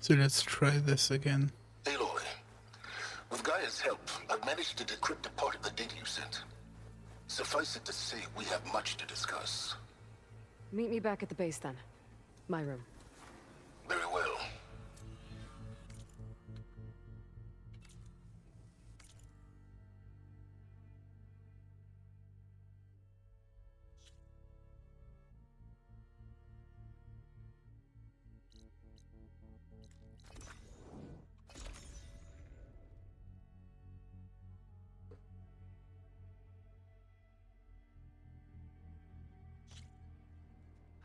So let's try this again. Aloy, with Gaia's help, I've managed to decrypt a part of the data you sent. Suffice it to say, we have much to discuss. Meet me back at the base then. My room. Very well.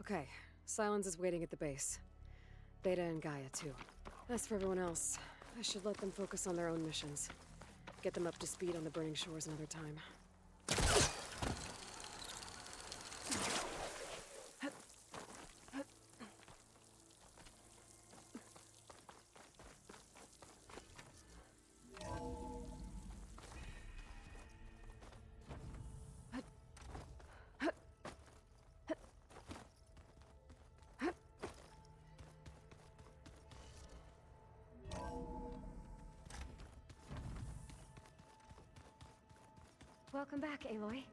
Okay, Silence is waiting at the base. Beta and Gaia, too. As for everyone else, I should let them focus on their own missions. Get them up to speed on the Burning Shores another time. Welcome back, Aloy.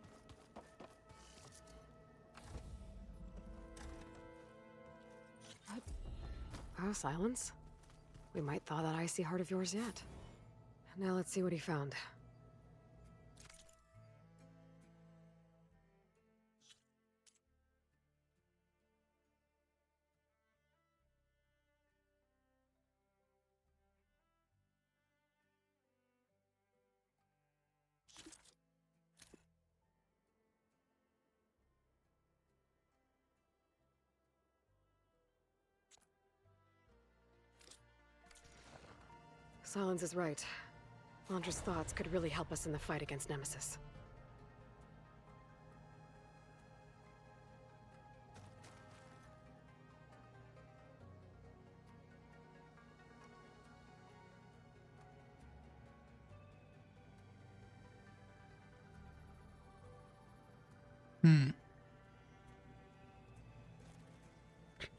Oh, Silence? We might thaw that icy heart of yours yet. Now let's see what he found. Silence is right. Londra's thoughts could really help us in the fight against Nemesis.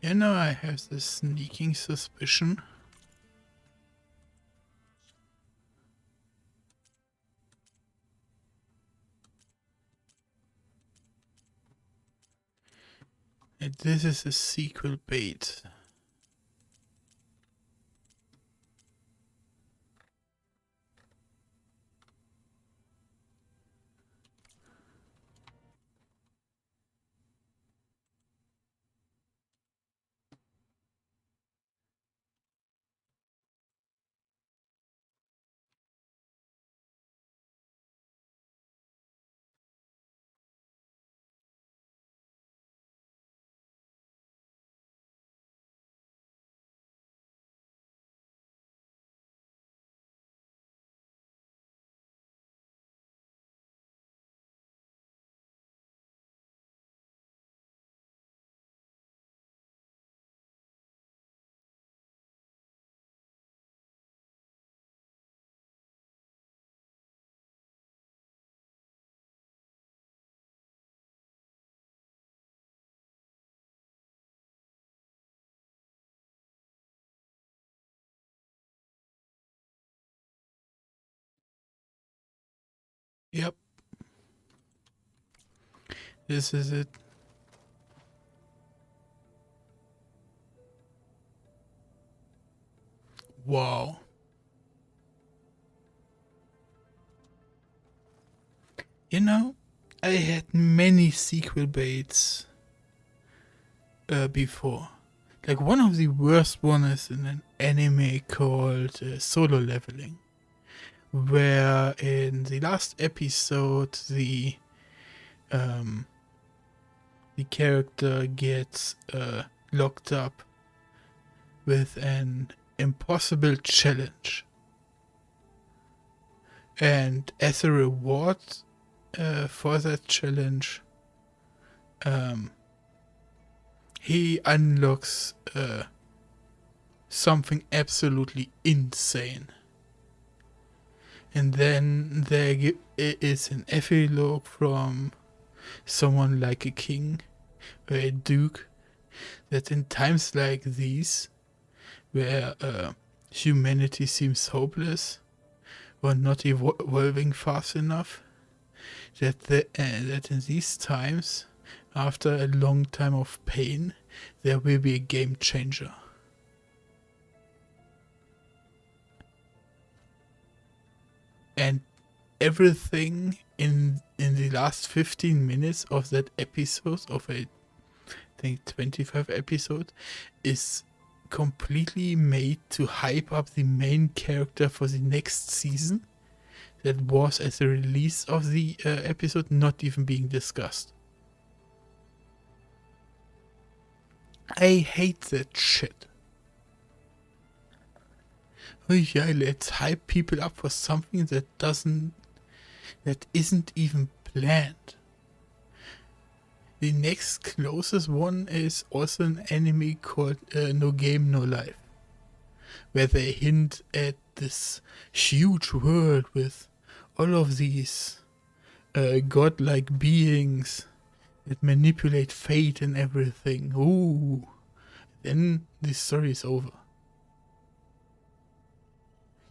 You know, I have this sneaking suspicion. That this is a sequel bait. Yep. This is it. Wow. You know, I had many sequel baits before. Like one of the worst one is in an anime called Solo Leveling, where in the last episode the character gets locked up with an impossible challenge, and as a reward for that challenge, he unlocks something absolutely insane. And then there is an epilogue from someone like a king or a duke that in times like these, where humanity seems hopeless or not evolving fast enough, that in these times, after a long time of pain, there will be a game changer. And everything in the last 15 minutes of that episode, of a, I think 25 episode, is completely made to hype up the main character for the next season that was at the release of the episode not even being discussed. I hate that shit. Oh yeah, let's hype people up for something that isn't even planned. The next closest one is also an anime called No Game No Life, where they hint at this huge world with all of these godlike beings that manipulate fate and everything. Ooh, then the story is over.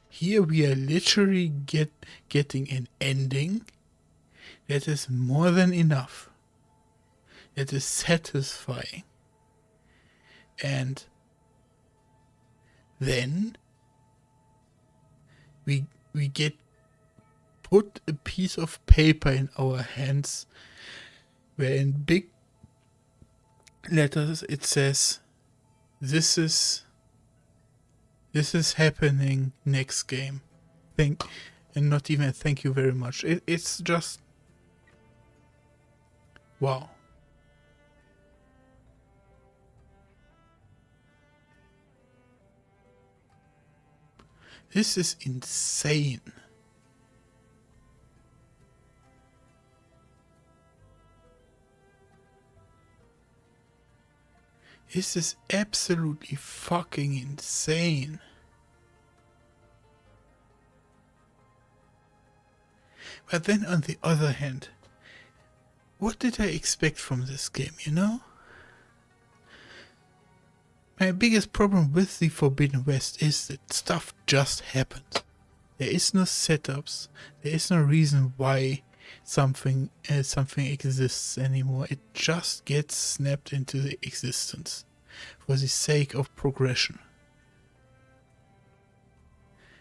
Here we are literally getting an ending that is more than enough. That is satisfying. And then we get put a piece of paper in our hands where in big letters it says, this is happening next game. And not even thank you very much. It's just wow. This is insane. This is absolutely fucking insane. But then on the other hand, what did I expect from this game, you know? My biggest problem with the Forbidden West is that stuff just happens. There is no setups. There is no reason why something exists anymore. It just gets snapped into the existence for the sake of progression.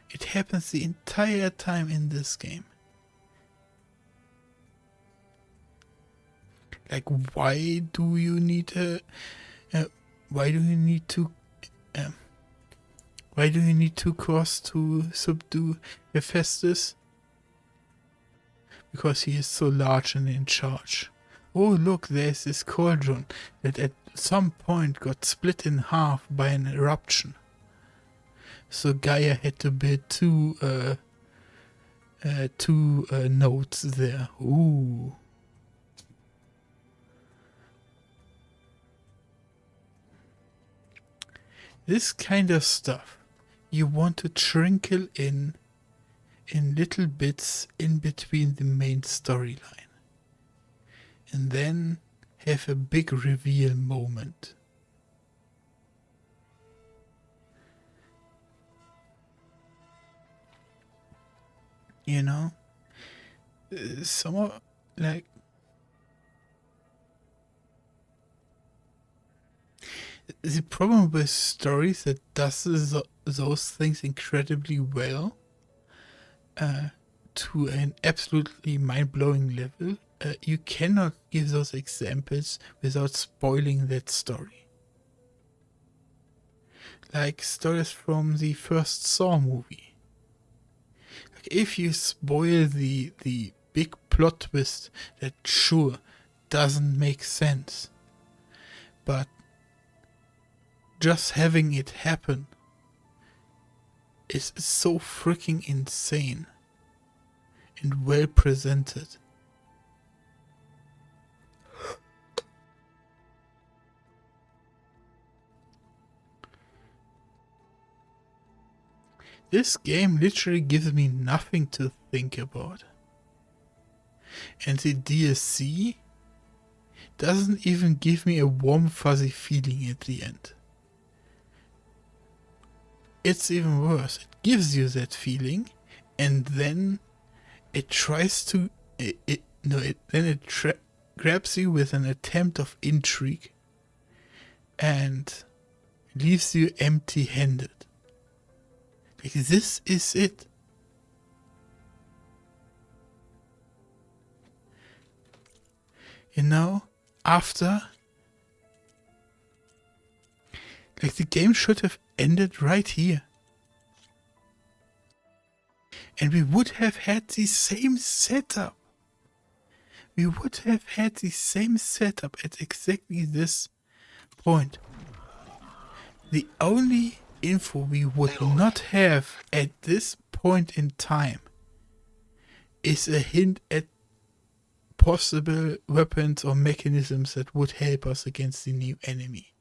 It happens the entire time in this game. Like, why do you need to cross to subdue Hephaestus? Because he is so large and in charge. Oh look, there's this cauldron that at some point got split in half by an eruption. So Gaia had to build two nodes there. Ooh. This kind of stuff you want to trinkle in little bits in between the main storyline. And then have a big reveal moment. You know? Some of, like, the problem with stories that does those things incredibly well, to an absolutely mind-blowing level, you cannot give those examples without spoiling that story. Like stories from the first Saw movie. Like if you spoil the big plot twist that sure doesn't make sense, but just having it happen is so freaking insane and well presented. This game literally gives me nothing to think about. And the DLC doesn't even give me a warm fuzzy feeling at the end. it's even worse. It gives you that feeling, and then it tries to grabs you with an attempt of intrigue and leaves you empty-handed. Like, this is it. You know, after, like, the game should have ended right here. And we would have had the same setup. We would have had the same setup at exactly this point. The only info we would not have at this point in time is a hint at possible weapons or mechanisms that would help us against the new enemy.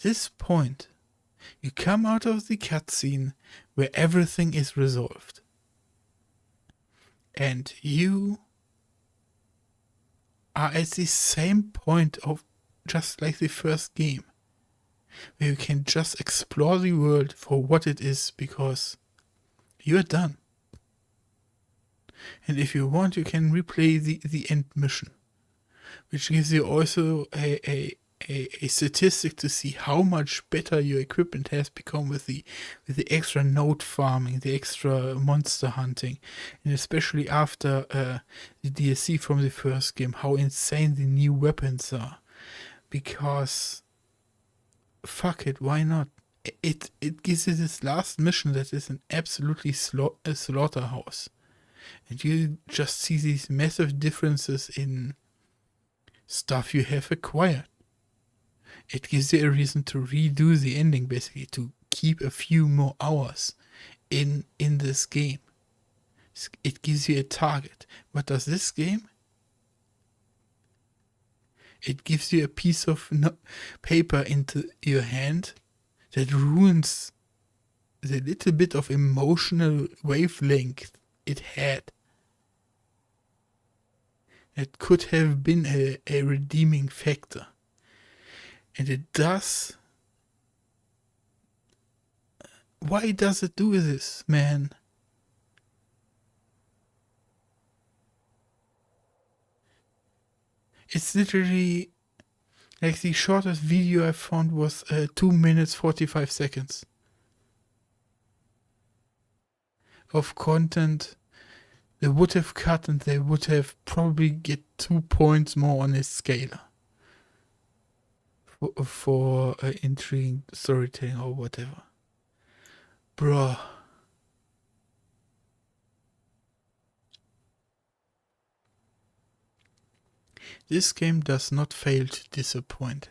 This point, you come out of the cutscene where everything is resolved. And you are at the same point of just like the first game, where you can just explore the world for what it is, because you're done. And if you want, you can replay the end mission, which gives you also a statistic to see how much better your equipment has become with the extra node farming, the extra monster hunting, and especially after the DLC from the first game, how insane the new weapons are. Because fuck it, why not? It gives you this last mission that is an absolutely a slaughterhouse. And you just see these massive differences in stuff you have acquired. It gives you a reason to redo the ending, basically, to keep a few more hours in this game. It gives you a target. What does this game? It gives you a piece of paper into your hand that ruins the little bit of emotional wavelength it had. It could have been a redeeming factor. And it does. Why does it do this, man? It's literally like the shortest video I found was 2 minutes 45 seconds of content. They would have cut and they would have probably get 2 points more on his scale for intriguing storytelling or whatever. Bruh. This game does not fail to disappoint.